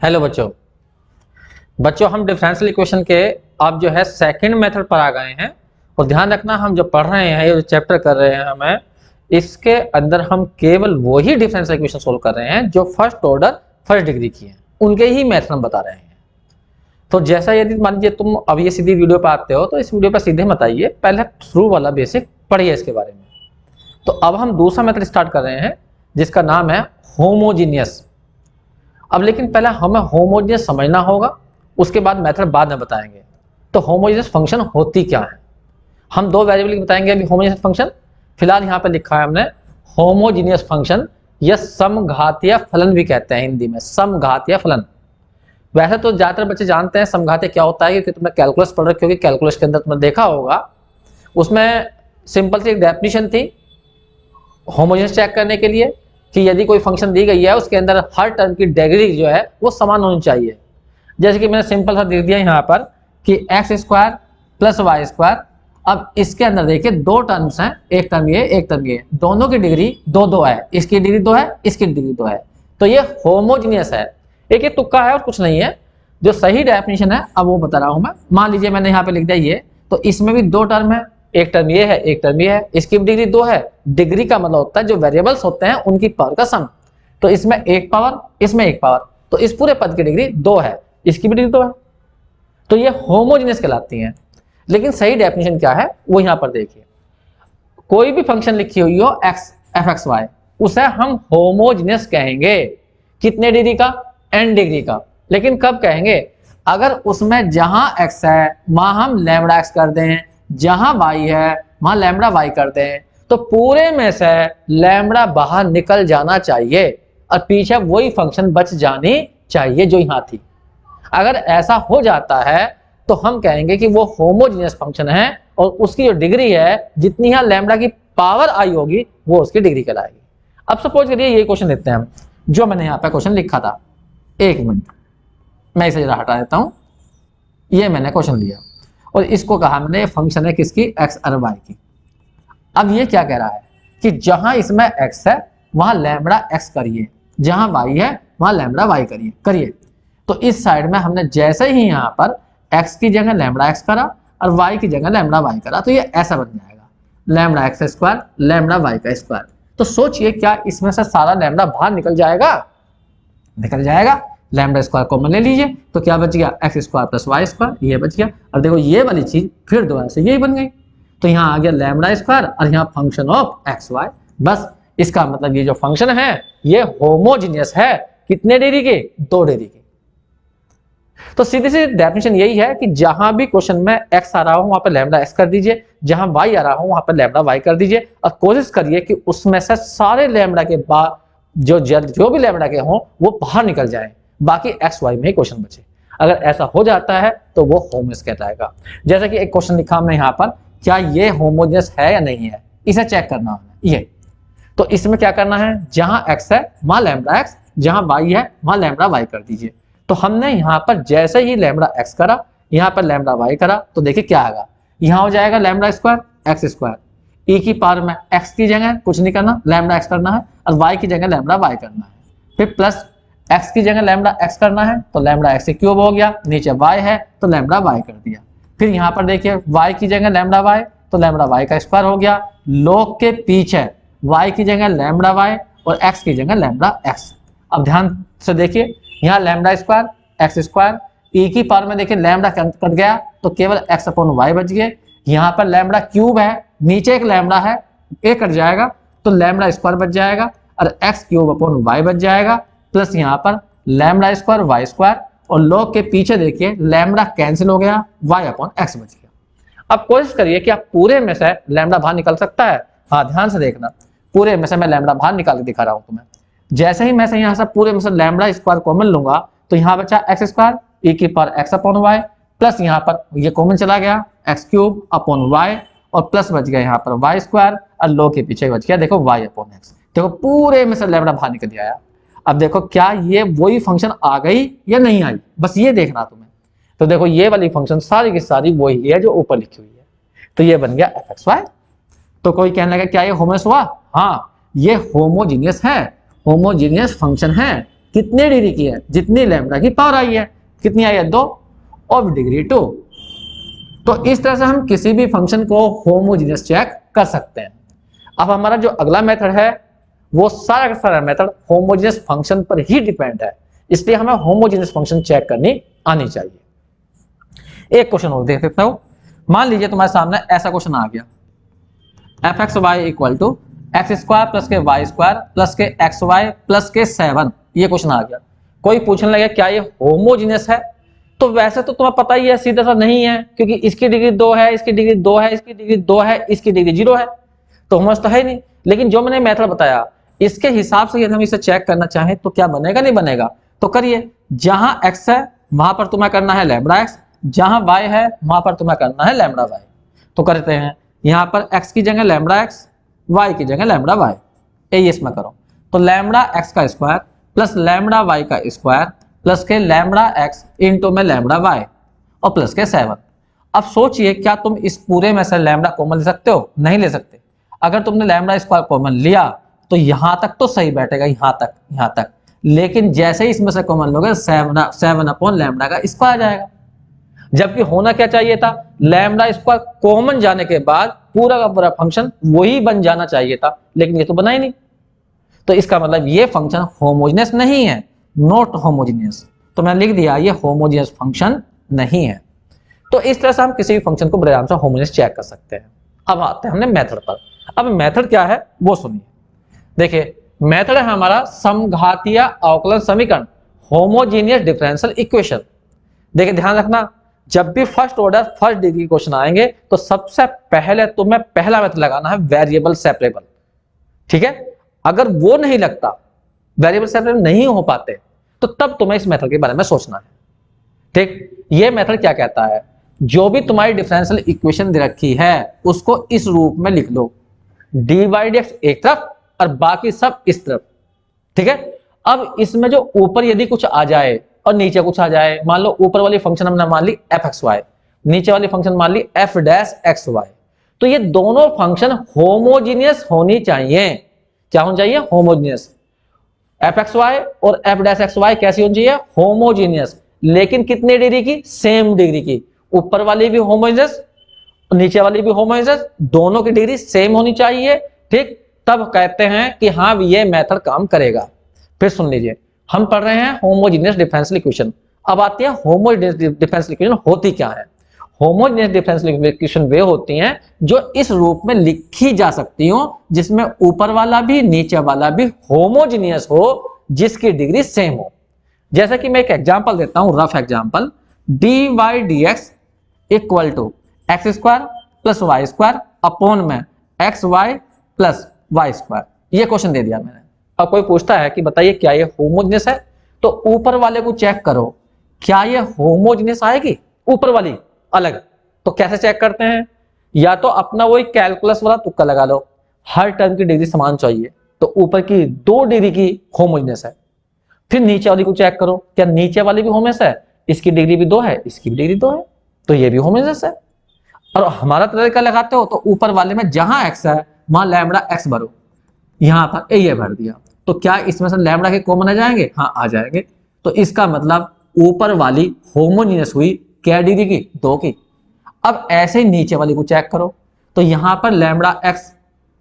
Hello बच्चों। हम differential equation के अब जो है सेकंड मेथड पर आ गए हैं। और ध्यान रखना, हम जो पढ़ रहे हैं, ये जो चैप्टर कर रहे हैं हमें, इसके अंदर हम केवल वही डिफरेंशियल इक्वेशन सोल्व कर रहे हैं जो फर्स्ट ऑर्डर फर्स्ट डिग्री की हैं, उनके ही मेथड हम बता रहे हैं। तो जैसा यदि मान लीजिए तुम अब ये सीधी वीडियो पर आते हो तो इस वीडियो पर सीधे मत आइए, पहले शुरू वाला बेसिक पढ़िए इसके बारे में। तो अब हम दूसरा मेथड स्टार्ट कर रहे हैं जिसका नाम है होमोजीनियस। अब लेकिन पहले हमें होमोजेनियस समझना होगा, उसके बाद मेथड बाद में बताएंगे। तो होमोजेनियस फंक्शन होती क्या है, हम दो वेरिएबल की बताएंगे अभी होमोजेनियस फंक्शन। फिलहाल यहाँ पे लिखा है हमने होमोजीनियस फंक्शन, या समघातीय फलन भी कहते हैं हिंदी में, समघातीय फलन। वैसे तो ज्यादातर बच्चे जानते हैं समघातीय क्या होता है, क्योंकि तुमने कैलकुलस पढ़ रखी होगी, कैलकुलस के अंदर तुमने देखा होगा। उसमें सिंपल सी एक डेफिनेशन थी होमोजेनियस चेक करने के लिए कि यदि कोई फंक्शन दी गई है उसके अंदर हर टर्म की डिग्री जो है वो समान होनी चाहिए। जैसे कि मैंने सिंपल सा दे दिया यहाँ पर कि X square plus Y square. अब इसके अंदर देखिए दो टर्म्स हैं, एक टर्म ये एक टर्म ये, दोनों की डिग्री दो दो है, इसकी डिग्री दो है, इसकी डिग्री दो है, तो ये होमोजीनियस है। एक ये तुक्का है और कुछ नहीं है, जो सही डेफिनेशन है अब वो बता रहा हूं मैं। मान लीजिए मैंने यहाँ पे लिख दिया ये, तो इसमें भी दो टर्म है, एक टर्म ये है एक टर्म ये है, इसकी डिग्री दो है। डिग्री का मतलब होता है जो वेरिएबल्स होते हैं उनकी पावर का सम। तो इसमें एक पावर, इसमें एक पावर, तो इस पूरे पद की डिग्री दो है, इसकी भी डिग्री दो है, तो ये होमोजेनियस कहलाती हैं। लेकिन सही डेफिनेशन क्या है वो यहां पर देखिए, कोई भी फंक्शन लिखी हुई हो एक्स एफ एक्स वाई, उसे हम होमोजेनियस कहेंगे। कितने डिग्री का? एन डिग्री का। लेकिन कब कहेंगे? अगर उसमें जहां एक्स है वहां हम लैम्बडा एक्स कर दें, जहां वाई है वहां लैम्बडा वाई कर दें, तो पूरे में से लैम्बडा बाहर निकल जाना चाहिए और पीछे वही फंक्शन बच जानी चाहिए जो यहां थी। अगर ऐसा हो जाता है तो हम कहेंगे कि वो होमोजीनियस फंक्शन है और उसकी जो डिग्री है, जितनी यहां लैम्बडा की पावर आई होगी वो उसकी डिग्री कहलाएगी। अब सपोज करिए ये क्वेश्चन लेते हैं हम, जो मैंने यहाँ पे क्वेश्चन लिखा था। एक मिनट मैं इसे जरा हटा देता हूं। ये मैंने क्वेश्चन लिया और इसको कहा मैंने फंक्शन है किसकी? एक्स और वाई की। अब ये क्या कह रहा है कि जहां इसमें एक्स है वहां लैम्बडा एक्स करिए, जहां वाई है वहां लैम्बडा वाई करिए करिए। तो इस साइड में हमने जैसे ही यहाँ पर एक्स की जगह लैम्बडा एक्स करा और वाई की जगह लैम्बडा वाई करा, तो ये ऐसा बन जाएगा lambda X square lambda Y का स्क्वायर। तो सोचिए क्या इसमें से सारा लैम्बडा बाहर निकल जाएगा? निकल जाएगा। लैम्बडा स्क्वायर कॉमन ले लीजिए तो क्या बच गया? X square plus Y square, ये बच गया। और देखो ये वाली चीज फिर दोबारा से यही बन गई, तो यहाँ आ गया लैम्बडा स्क्वायर और यहाँ फंक्शन ऑफ एक्स वाई। बस इसका मतलब ये जो फंक्शन है ये होमोजीनियस है। कितने डिग्री के? दो डिग्री के। तो सीधी सी डेफिनेशन यही है कि जहां भी क्वेश्चन में एक्स आ रहा हो वहां पर लैम्बडा एक्स कर दीजिए, जहां वाई आ रहा हो वहां पर लैम्बडा वाई कर दीजिए, और कोशिश करिए कि उसमें से सारे लैम्बडा के बाद जो भी लैम्बडा के हों वो बाहर निकल जाए, बाकी एक्स वाई में ही क्वेश्चन बचे। अगर ऐसा हो जाता है तो वो होमोजेनियस कहलाएगा। जैसे कि एक क्वेश्चन लिखा हमने यहाँ पर, क्या ये होमोजेनियस है या नहीं है, इसे चेक करना है ये। तो इसमें क्या करना है, जहां एक्स है वहां लैम्बडा एक्स, जहां वाई है वहां लैम्बडा वाई कर दीजिए। तो हमने यहाँ पर जैसे ही लैम्बडा एक्स करा, यहाँ पर लैम्बडा वाई करा, तो देखिए क्या आएगा, यहाँ हो जाएगा lambda square x square, E की पावर में एक्स की जगह कुछ नहीं करना, लैम्बडा एक्स करना है, और वाई की जगह लैम्बडा वाई करना है। फिर प्लस एक्स की जगह लैम्बडा एक्स करना है, तो लैम्बडा एक्स क्यूब हो गया, नीचे वाई है तो लैम्बडा वाई कर दिया। फिर यहाँ पर देखिए वाई की जगह लैम्बडा वाई, तो लैम्बडा वाई का स्क्वायर हो गया। लॉग के पीछे वाई की जगह लैम्बडा वाई और एक्स की जगह लैम्बडा एक्स। अब ध्यान से देखिए, यहाँ lambda square x square, E की पावर में देखिए लैम्बडा कट गया तो केवल एक्स अपॉन वाई बच गए। यहाँ पर लैम्बडा क्यूब है, नीचे एक लैम्बडा है, एक कट जाएगा तो लैम्बडा स्क्वायर बच जाएगा और एक्स क्यूब अपॉन वाई बच जाएगा, प्लस यहाँ पर लैम्बडा स्क्वायर वाई स्क्वायर, और लॉग के पीछे देखिए लैम्बडा कैंसिल हो गया, वाई अपॉन एक्स बच गया। अब कोशिश करिए कि आप पूरे में से लैम्बडा बाहर निकल सकता है। हाँ ध्यान से देखना, पूरे में से मैं लैम्बडा बाहर निकाल के दिखा रहा हूं तुम्हें। जैसे ही मैं से यहाँ से पूरे में से लैम्बडा स्क्वायर कॉमन लूंगा तो यहाँ बचा एक्स स्क्वायर ई की power X upon Y, plus यहाँ पर ये कॉमन चला गया एक्स क्यूब अपॉन वाई, और प्लस बच गया यहाँ पर वाई स्क्वायर, और लॉग के पीछे बच गया देखो वाई अपॉन एक्स। देखो पूरे में से लैम्बडा बाहर निकल आया। अब देखो क्या ये वही फंक्शन आ गई या नहीं आई, बस ये देखना तुम्हें। तो देखो ये वाली फंक्शन सारी की सारी वही है जो ऊपर लिखी हुई है, तो ये बन गया एफ एक्स वाई। तो कोई कहने लगा क्या ये होमोजेनियस हुआ? हाँ ये होमोजीनियस है, होमोजीनियस फंक्शन है। कितने डिग्री की है, जितनी लैम्डा की पावर आई है, कितनी आई है 2 ऑफ डिग्री 2। तो इस तरह से हम किसी भी फंक्शन को होमोजेनियस चेक कर सकते हैं। अब हमारा जो अगला मेथड है वो सारा का सारा मेथड होमोजेनियस फंक्शन पर ही डिपेंड है, इसलिए हमें होमोजेनियस फंक्शन चेक करनी आनी चाहिए। एक क्वेश्चन और देख सकता हूं। मान लीजिए तुम्हारे सामने ऐसा क्वेश्चन आ गया, F X Y equal to x square plus K Y square plus K X Y plus K 7, ये क्वेश्चन आ गया। कोई पूछने लगे क्या ये होमोजेनियस है, तो वैसे तो तुम्हें पता ही है सीधा सा नहीं है, क्योंकि इसकी डिग्री 2 है, इसकी डिग्री 2 है, इसकी डिग्री 2 है, इसकी डिग्री 0 है, तो होमोजेनियस तो है नहीं। लेकिन जो मैंने मेथड बताया इसके हिसाब से यदि हम इसे चेक करना चाहें तो क्या बनेगा, नहीं बनेगा। तो करिए, जहां x है वहां पर तुम्हें करना है लैम्बडा x, जहां y है वहां पर तुम्हें करना है लैम्बडा y। तो करते हैं, यहां पर x की जगह लैम्बडा x, y की जगह लैम्बडा y, ये इसमें करो। तो लैम्बडा x का स्क्वायर प्लस लैम्बडा y का स्क्वायर प्लस के लैम्बडा x इंटू में लैम्बडा y और प्लस के 7। अब सोचिए, क्या तुम इस पूरे में से लैम्बडा कॉमन ले सकते हो? नहीं ले सकते। अगर तुमने लैम्बडा स्क्वायर कॉमन लिया तो यहां तक तो सही बैठेगा, यहां तक, लेकिन जैसे ही इसमें से कॉमन लोगे 7 अपॉन लैम्बडा का स्क्वायर आ जाएगा। जबकि होना क्या चाहिए था, लैम्बडा स्क्वायर कॉमन जाने के बाद पूरा का पूरा फंक्शन वही बन जाना चाहिए था, लेकिन ये तो बना ही नहीं। तो इसका मतलब ये फंक्शन होमोजेनियस नहीं है, नॉट होमोजेनियस। तो मैंने लिख दिया ये होमोजेनियस फंक्शन नहीं है। तो इस तरह से हम किसी भी फंक्शन को बड़े आराम से होमोजेनियस चेक कर सकते हैं। अब आते हैं हमने मेथड पर। अब मेथड क्या है वो सुनिए। देखिए, मेथड है हमारा समघातीय अवकलन समीकरण, होमोजेनियस डिफरेंशियल इक्वेशन। देखिए ध्यान रखना, जब भी first order first degree question आएंगे तो सबसे पहले तुम्हें पहला मेथड लगाना है वेरिएबल सेपरेबल। ठीक है, अगर वो नहीं लगता, वेरिएबल सेपरेबल नहीं हो पाते, तो तब तुम्हें इस मेथड के बारे में सोचना है। ठीक, ये मेथड क्या कहता है, जो भी तुम्हारी डिफरेंशियल इक्वेशन दे रखी है उसको इस रूप में लिख लो, dy dx एक तरफ और बाकी सब इस तरफ। ठीक है, अब इसमें जो ऊपर यदि कुछ आ जाए और नीचे कुछ आ जाए, मान लो ऊपर वाली फंक्शन हमने मान ली एफ एक्स वाई, नीचे वाली फंक्शन मान ली एफ डैश एक्स वाई, तो ये दोनों फंक्शन होमोजीनियस होनी चाहिए। क्या होनी चाहिए? होमोजीनियस। एफ एक्स वाई और एफ डैश एक्स वाई कैसी होनी चाहिए? होमोजीनियस। लेकिन कितने डिग्री की? सेम डिग्री की। ऊपर वाली भी होमोजीनियस, नीचे वाली भी होमोजीनियस, दोनों की डिग्री सेम होनी चाहिए। ठीक, तब कहते हैं कि हाँ ये मेथड काम करेगा। फिर सुन लीजिए, हम पढ़ रहे हैं होमोजेनियस डिफरेंशियल इक्वेशन। अब आती है होमोजेनियस डिफरेंशियल इक्वेशन होती क्या है। होमोजेनियस डिफरेंशियल इक्वेशन वे होती हैं जो इस रूप में लिखी जा सकती हो, जिसमें ऊपर वाला भी नीचे वाला भी होमोजेनियस हो, जिसकी डिग्री सेम हो। जैसे कि मैं एक एग्जांपल देता हूं, rough example, dy dx equal to x square plus Y square upon में x Y plus Y square. ये क्वेश्चन दे दिया मैंने। अब कोई पूछता है कि बताइए क्या ये होमोजेनियस है, तो ऊपर वाले को चेक करो, क्या ये होमोजेनियस आएगी? ऊपर वाली अलग। तो कैसे चेक करते हैं? या तो अपना वही कैलकुलस वाला तुक्का लगा लो, हर टर्म की डिग्री समान चाहिए, तो ऊपर की 2 डिग्री की होमोजेनियस है। फिर नीचे वाली को चेक करो, क्या नीचे वाली भी होमोजेनियस है? इसकी डिग्री भी 2 है, इसकी भी डिग्री 2 है, तो ये भी होमोजेनियस है। और हमारा तरीका लगाते हो तो ऊपर वाले में जहां x है वहां लैम्बडा x भरो, यहां पर ये भर दिया, तो क्या इसमें से लैम्बडा के कॉमन आ जाएंगे? हाँ आ जाएंगे। तो इसका मतलब ऊपर वाली होमोजेनियस हुई क्या डिग्री की? 2 की। अब ऐसे ही नीचे वाली को चेक करो, तो यहां पर लैम्बडा x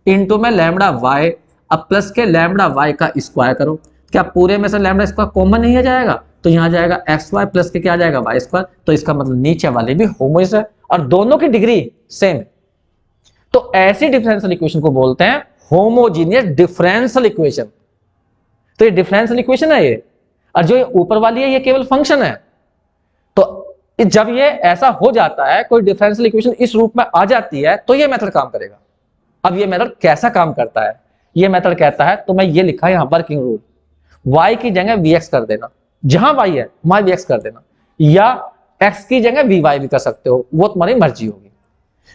इंटू में लैम्बडा y, अब प्लस के लैम्बडा y का स्क्वायर करो, क्या पूरे में से लैम्बडा स्क्वायर कॉमन नहीं आ जाएगा? तो यहां जाएगा एक्स वाई प्लस के क्या आ जाएगा? Y square. तो इसका मतलब नीचे वाले भी होमोजेनियस है और दोनों की डिग्री सेम है। तो ऐसी डिफरेंशियल इक्वेशन को बोलते हैं होमोजेनियस डिफरेंशियल इक्वेशन। तो ये डिफरेंशियल इक्वेशन है ये, और जो ये ऊपर वाली है ये केवल फंक्शन है। तो जब ये ऐसा हो जाता है, कोई डिफरेंशियल इक्वेशन इस रूप में आ जाती है, तो ये मेथड काम करेगा। अब ये मेथड कैसा काम करता है? ये मेथड कहता है, तो मैं ये लिखा है यहां वर्किंग रूल, y की जगह vx कर देना, जहां y है वहां vx कर देना, या x की जगह vy भी कर सकते हो, वो तुम्हारी मर्जी होगी।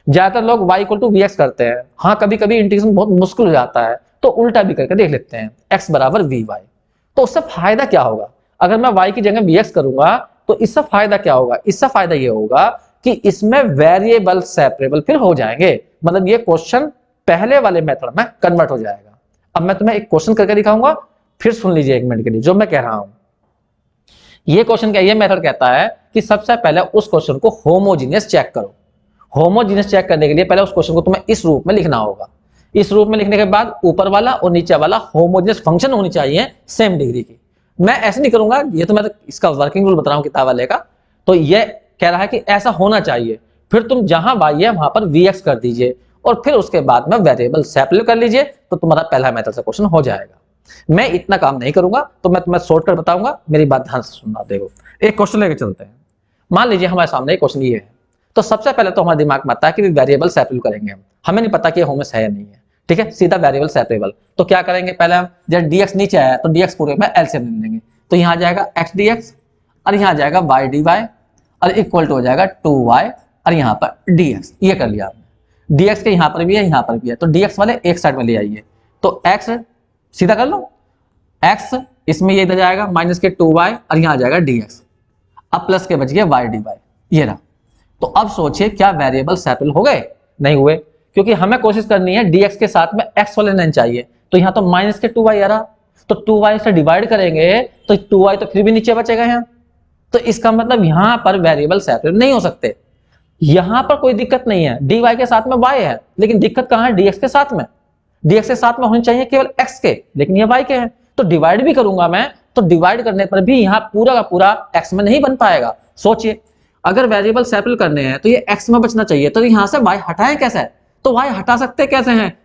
ज्यादातर लोग y इक्वल टू vx करते हैं। हाँ कभी कभी इंटीग्रेशन बहुत मुश्किल हो जाता है तो उल्टा भी करके देख लेते हैं, x बराबर vy। तो उससे फायदा क्या होगा? अगर मैं y की जगह vx करूंगा तो इससे फायदा क्या होगा? इससे फायदा ये होगा कि इसमें वेरिएबल सेपरेबल फिर हो जाएंगे, मतलब ये क्वेश्चन पहले वाले मेथड में कन्वर्ट हो जाएगा। अब मैं तुम्हें एक क्वेश्चन करके दिखाऊंगा, फिर सुन लीजिए एक मिनट के लिए जो मैं कह रहा हूं। ये क्वेश्चन क्या, ये मेथड कहता है कि सबसे पहले उस क्वेश्चन को होमोजीनियस चेक करो। होमोजीनियस चेक करने के लिए पहले उस क्वेश्चन को तुम्हें इस रूप में लिखना होगा। इस रूप में लिखने के बाद ऊपर वाला और नीचे वाला होमोजीनियस फंक्शन होनी चाहिए सेम डिग्री की। मैं ऐसे नहीं करूंगा, ये तो मैं तो इसका वर्किंग रूल बता रहा हूं किताब वाले का। तो ये कह रहा है कि ऐसा होना चाहिए। फिर तुम जहां y है वहां पर vx कर दीजिए और फिर उसके बाद में वेरिएबल सेपरेट कर लीजिए, तो तुम्हारा पहला मेथड से क्वेश्चन हो जाएगा। मैं इतना काम नहीं करूंगा, तो मैं तुम्हें शॉर्टकट बताऊंगा, मेरी बात ध्यान से सुनना। देखो एक क्वेश्चन लेके चलते हैं। मान लीजिए हमारे सामने एक क्वेश्चन ये है, तो सबसे पहले तो हमारे दिमाग में आता है कि वेरिएबल सेपरेबल करेंगे हम। हमें नहीं पता कि होमोस है या नहीं है, ठीक है, सीधा वेरिएबल सेपरेबल। तो क्या करेंगे, पहले हम जब dx नीचे आया तो dx पूरे में एलसीएम ले लेंगे। तो यहाँ आ जाएगा x dx और यहाँ आ जाएगा y dy और इक्वल टू हो जाएगा 2y और यहाँ पर dx। ये कर लिया आपने। dx के यहाँ पर भी है, यहाँ पर भी है, तो dx वाले एक साइड में ले आइए। तो x सीधा कर लो, x इसमें ये इधर जाएगा माइनस के 2y और यहाँ आ जाएगा dx। अब प्लस के बच गया y dy, ये रहा। तो अब सोचिए क्या वेरिएबल सेपरेबल हो गए? नहीं हुए, क्योंकि हमें कोशिश करनी है dx के साथ में x वाले नहीं चाहिए। तो यहाँ तो माइनस के 2y आ रहा, तो 2y से डिवाइड करेंगे तो 2y तो फिर भी नीचे बचेगा यहाँ। तो इसका मतलब यहाँ पर वेरिएबल सेपरेबल नहीं हो सकते। यहाँ पर कोई दिक्कत नहीं है, dy के साथ में y है, लेकिन दिक्कत कहाँ है, dx के साथ में। dx के साथ में होने चाहिए केवल x के, लेकिन ये y के हैं। तो डिवाइड भी करूंगा मैं, तो डिवाइड करने पर भी यहाँ पूरा का पूरा x में नहीं बन पाएगा। सोचिए अगर वेरिएबल सेपरेबल करने हैं तो ये x में बचना चाहिए, तो यहाँ से y हटाएं कैसे? तो y हटा सकते कैसे हैं?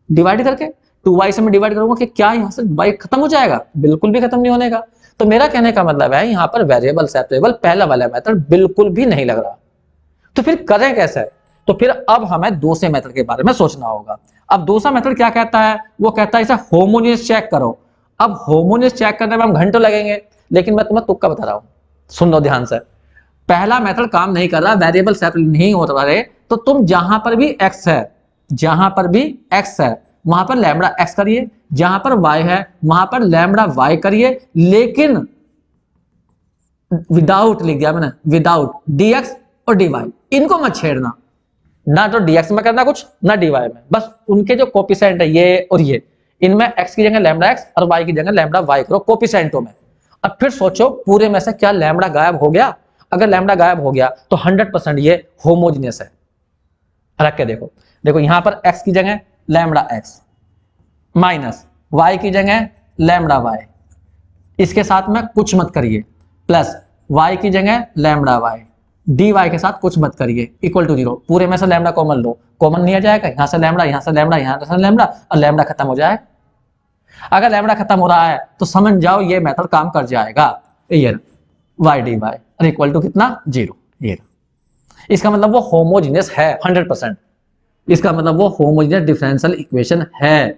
डिवाइड करके। 2y से मैं डिवाइड करूंगा कि क्या यहाँ से y खत्म हो जाएगा? बिल्कुल भी खत्म नहीं होने का। तो मेरा कहने का मतलब है यहाँ पर वेरिएबल सेपरेबल पहला वाला मेथड बिल्कुल भी नहीं लग रहा। तो फिर करें कैसे? तो फिर अब हमें दूसरे मेथड के बारे में सोचना होगा। अब दूसरा मेथड क्या कहता है? वो कहता है इसे होमोजेनियस चेक करो। अब होमोजेनियस चेक करने में हम घंटों लगेंगे, लेकिन मैं तुम्हें तुक्का बता रहा हूं, सुन लो ध्यान से। पहला मेथड काम नहीं कर रहा, वेरिएबल सेपरेबल नहीं हो रहा, तो तुम जहां पर भी x है, जहां पर भी x है वहां पर लैम्बडा x करिए, जहां पर y है वहां पर लैम्बडा y करिए, लेकिन विदाउट लिख दिया मैंने, विदाउट dx और dy, इनको मत छेड़ना। ना तो dx में करना कुछ, ना dy में, बस उनके जो कोफिशिएंट है ये और ये, इनमें x की जगह लैम्बडा x और y की जगह लैम्बडा y करो कोफिशिएंटों में। अब फिर सोचो पूरे में से क्या लैम्बडा गायब हो गया? अगर लैम्बडा गायब हो गया तो 100% ये होमोजेनियस है। रख के देखो, देखो यहां पर x की जगह लैम्बडा x माइनस y की जगह लैम्बडा y, इसके साथ में कुछ मत करिए, प्लस y की जगह लैम्बडा y, dy के साथ कुछ मत करिए, इक्वल टू 0। पूरे में से लैम्बडा कॉमन लो, कॉमन नहीं आ जाएगा, यहां से लैम्बडा, यहां से लैम्बडा, यहां से लैम्बडा, और लैम्बडा खत्म हो जाए। अगर लैम्बडा खत्म हो रहा है तो समझ जाओ ये मेथड काम कर जाएगा। ये y dy और इक्वल टू कितना? 0। ये इसका मतलब वो होमोजेनियस है 100%। इसका मतलब वो होमोजेनियस डिफरेंशियल इक्वेशन है,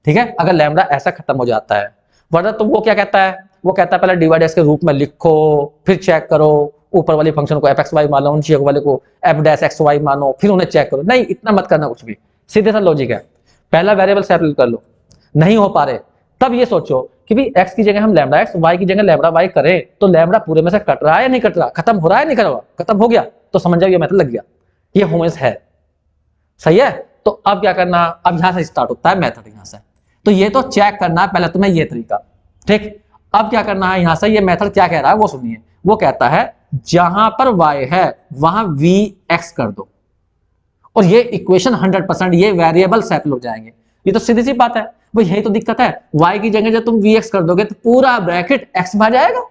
ठीक है, अगर लैम्बडा ऐसा खत्म हो जाता है। वरना तो वो क्या कहता है, वो कहता है पहले dy dx के रूप में लिखो, फिर चेक करो, ऊपर वाले फंक्शन को fxy मानो, नीचे वाले को f'(xy) मानो, फिर उन्हें चेक करो। नहीं, इतना मत करना कुछ भी, सीधे सा लॉजिक है। पहला वेरिएबल सेपरेबल कर लो, नहीं हो पा रहे तब ये सोचो कि भी x की जगह हम लैम्बडा x, y की जगह लैम्बडा y करें, तो लैम्बडा पूरे में से कट रहा है या नहीं कट रहा, खत्म हो रहा है नहीं कर रहा, खत्म हो गया, तो समझ जाओ ये मेथड लग गया, ये होमोजेनियस है। सही है? तो अब क्या करना, अब यहां से स्टार्ट होता है मेथड, यहां से। तो ये तो चेक करना है पहले तुम्हें ये तरीका, ठीक। अब क्या करना है, यहां से ये मेथड क्या कह रहा है वो सुनिए। वो कहता है जहां पर y है वहां vx कर दो, और ये इक्वेशन 100% ये वेरिएबल सेपरेबल हो जाएंगे। ये तो सीधी सी बात है, वो यही तो दिक्कत है। y की जगह जब तुम vx कर दोगे तो पूरा ब्रैकेट x में आ जाएगा।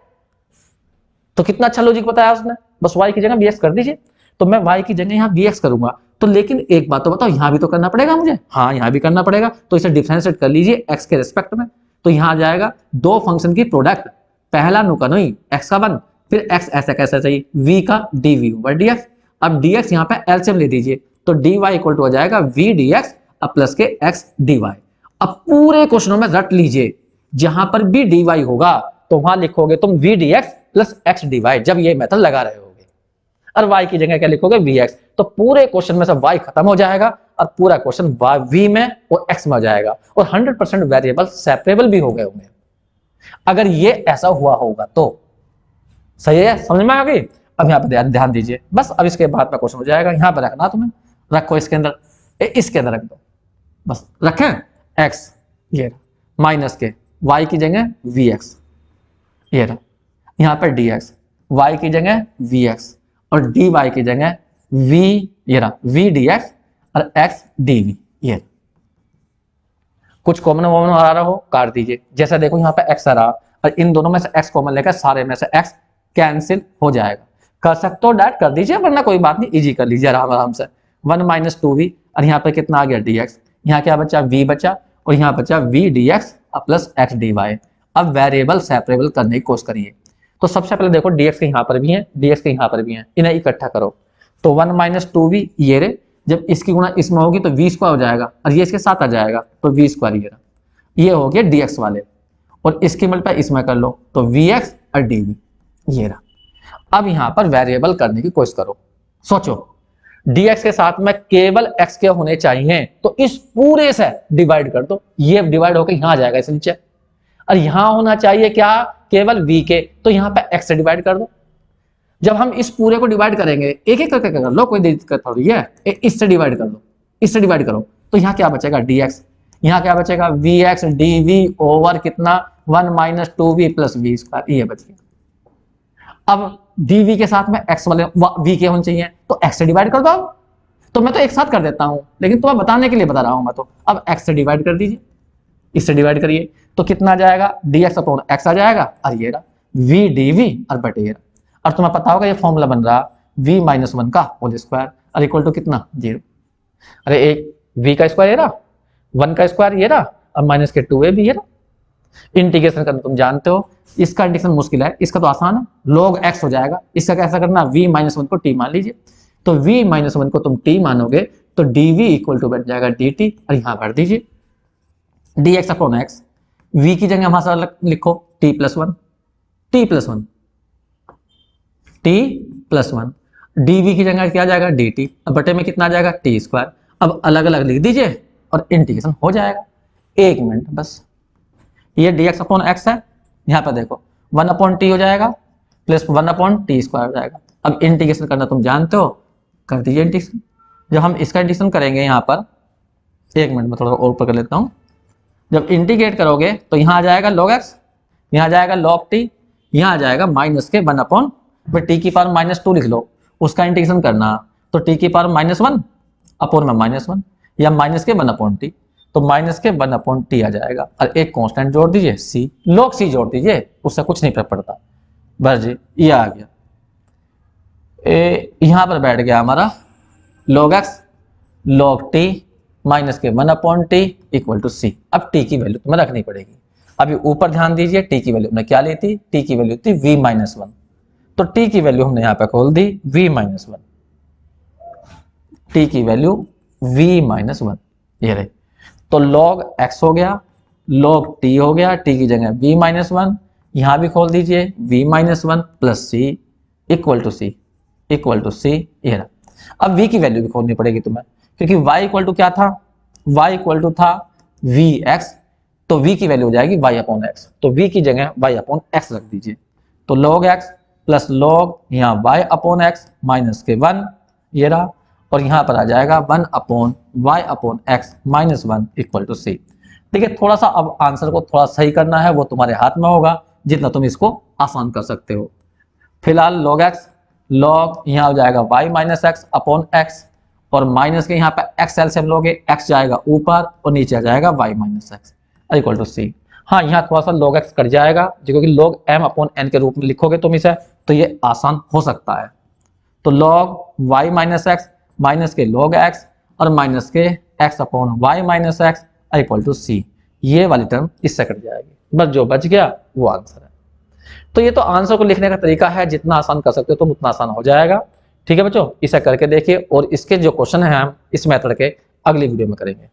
तो कितना अच्छा लॉजिक बताया उसने, बस y की जगह vx कर दीजिए। तो मैं y की जगह यहाँ vx करूंगा, तो लेकिन एक बात तो बताओ, यहां भी तो करना पड़ेगा मुझे। हाँ, यहां भी करना पड़ेगा, तो इसे डिफरेंशिएट कर लीजिए x के रिस्पेक्ट में। तो यहां आ जाएगा दो फंक्शन की प्रोडक्ट, पहला नुकनोई x का 1, फिर x ऐसा कैसा चाहिए v का dv ओवर dx। अब dx यहाँ पे एलसीएम ले दीजिए, तो dy इक्वल टू हो जाएगा v dx अब प्लस के x dy। अब पूरे क्वेश्चनों में रट लीजिए, जहां पर भी dy होगा तो वहां लिखोगे तुम v dx plus x dy, जब ये मेथड लगा रहे होगे। और y की जगह क्या लिखोगे vx, तो पूरे क्वेश्चन में से y खत्म हो जाएगा और पूरा क्वेश्चन v में और x में हो जाएगा, और 100% वेरिएबल सेपरेबल भी हो गए होंगे अगर ये ऐसा हुआ होगा तो। सही है, समझ में आ गई? अब यहाँ पे ध्यान दीजिए, बस अब इसके बाद में क्वेश्चन हो जाएगा। यहाँ पे रखना तुम्हें, रखो इसके अंदर, इसके अंदर रख दो, बस रखें x ये माइनस के y की जगह vx, ये रहा, यहाँ पर dx, y की जगह vx और dy की जगह v, ये रहा v dx और x dv। ये कुछ कॉमन वॉमन आ रहा हो काट दीजिए, जैसा देखो यहाँ पे x आ रहा और इन दोनों में से x कॉमन लेकर सारे में से x कैंसिल हो जाएगा। कर सकते हो डायरेक्ट कर दीजिए, वरना कोई बात नहीं, इजी कर लीजिए आराम आराम से। 1 माइनस 2v और यहाँ पे कितना आ गया dx, यहाँ क्या बचा v बचा और यहाँ बचा v dx plus x dy। अब वेरिएबल सेपरेबल करने की कोशिश करिए। तो सबसे पहले देखो dx के यहाँ पर भी है, dx के यहाँ पर भी है, इन्हें इकट्ठा करो। तो 1 माइनस 2v ये रे, जब इसकी गुणा इसमें होगी तो v स्क्वायर हो जाएगा और ये इसके साथ आ जाएगा तो v स्क्वायर, ये हो गया dx वाले, और इसकी मल्टीप्लाई इसमें कर लो तो vx और dv, ये रहा। अब यहां पर वेरिएबल करने की कोशिश करो, सोचो dx के साथ में केवल x के होने चाहिए, तो इस पूरे से डिवाइड कर दो, ये डिवाइड होकर यहां आ जाएगा इस नीचे, और यहां होना चाहिए क्या, केवल v के, तो यहां पे x से डिवाइड कर दो। जब हम इस पूरे को डिवाइड करेंगे एक एक करके कर लो, कोई दिक्कत थोड़ी है, इससे डिवाइड कर लो, इससे डिवाइड करो, तो यहाँ क्या बचेगा dx, यहाँ क्या बचेगा vx dv ओवर कितना 1 minus 2v plus v square, ये बच गया। अब dv के साथ में x वाले v के होने चाहिए, तो x से डिवाइड कर दो। तो मैं तो एक साथ कर देता हूं, लेकिन तुम्हें बताने के लिए बता रहा हूं मैं तो। अब x से डिवाइड कर दीजिए, इससे डिवाइड करिए तो कितना आ जाएगा dx अपॉन x आ जाएगा, और ये रहा v dv और बटे ये रहा। और तुम्हें पता होगा ये फॉर्मूला बन रहा v माइनस 1 का होल स्क्वायर और इक्वल टू कितना 0। अरे एक v का स्क्वायर ये रहा, 1 का स्क्वायर ये रहा, और माइनस के 2a भी ये रहा। इंटीग्रेशन करना तुम जानते हो, इसका इंटीग्रेशन मुश्किल है, इसका तो आसान है, log x हो जाएगा। इसका कैसा करना, v माइनस 1 को t मान लीजिए, तो v माइनस 1 को तुम t मानोगे तो dv इक्वल टू बन जाएगा dt, और यहां भर दीजिए dx अपॉन x, v की जगह हमारा लिखो t plus 1, t plus 1, t plus 1, dv की जगह क्या जाएगा dt, अब बटे में कितना आ जाएगा t स्क्वायर। अब अलग अलग लिख दीजिए और इंटीग्रेशन हो जाएगा। एक मिनट बस, ये dx अपॉन x है, यहाँ पर देखो 1 अपॉन टी हो जाएगा प्लस 1 अपॉन टी स्क्वायर हो जाएगा। अब इंटीग्रेशन करना तुम जानते हो, कर दीजिए इंटीग्रेशन। जब हम इसका इंटीग्रेशन करेंगे यहाँ पर, एक मिनट में थोड़ा और ऊपर कर लेता हूँ, जब इंटीग्रेट करोगे तो यहाँ आ जाएगा log x, यहाँ आ जाएगा log t, यहाँ आ जाएगा माइनस के 1 अपॉन टी की पावर माइनस 2 लिख लो, उसका इंटीग्रेशन करना तो टी की पावर माइनस 1 अपॉन में माइनस 1 या माइनस के 1 अपॉन टी, तो माइनस के 1 अपॉन टी आ जाएगा, और एक कांस्टेंट जोड़ दीजिए c, log c जोड़ दीजिए, उससे कुछ नहीं फर्क पड़ता। बस जी ये आ गया, यहां पर बैठ गया हमारा log x log t minus K 1 upon T equal to c। अब t की वैल्यू तुम्हें रखनी पड़ेगी। अभी ऊपर ध्यान दीजिए, t की वैल्यू हमने क्या ली थी, t की वैल्यू थी v माइनस 1, तो t की वैल्यू हमने यहाँ पे खोल दी v माइनस 1, t की वैल्यू v माइनस 1, ये रही। तो log x हो गया, log t हो गया, t की जगह v माइनस 1, यहाँ भी खोल दीजिए v minus 1 plus c equal to c, equal to c, ये रहा। अब v की वैल्यू भी खोलनी पड़ेगी तुम्हें, क्योंकि y इक्वल टू क्या था, y इक्वल टू था vx, तो v की वैल्यू हो जाएगी y अपॉन x, तो v की जगह y अपॉन x रख दीजिए, तो log x प्लस log यहाँ y upon x minus K 1, ये रहा, और यहाँ पर आ जाएगा 1 upon y upon x minus 1 equal to c। देखिए थोड़ा सा अब आंसर को थोड़ा सही करना है, वो तुम्हारे हाथ में होगा, जितना तुम इसको आसान कर सकते हो। फिलहाल log x log यहाँ हो जाएगा y minus x upon x, और माइनस के यहाँ पे x एलसीएम लोगे, x जाएगा ऊपर और नीचे आ जाएगा y minus x equal to c। हाँ यहाँ थोड़ा सा log x कट जाएगा, क्योंकि log m अपॉन n के रूप में लिखोगे तुम इसे, तो ये आसान हो सकता है। तो log y minus x minus K log x और minus K x upon y minus x equal to c, ये वाली टर्म इससे कट जाएगी, बस जो बच गया वो आंसर है। तो ये तो आंसर को लिखने का तरीका है, जितना आसान कर सकते हो तुम उतना आसान हो जाएगा। ठीक है बच्चों, इसे करके देखिए, और इसके जो क्वेश्चन है हम इस मेथड के अगली वीडियो में करेंगे।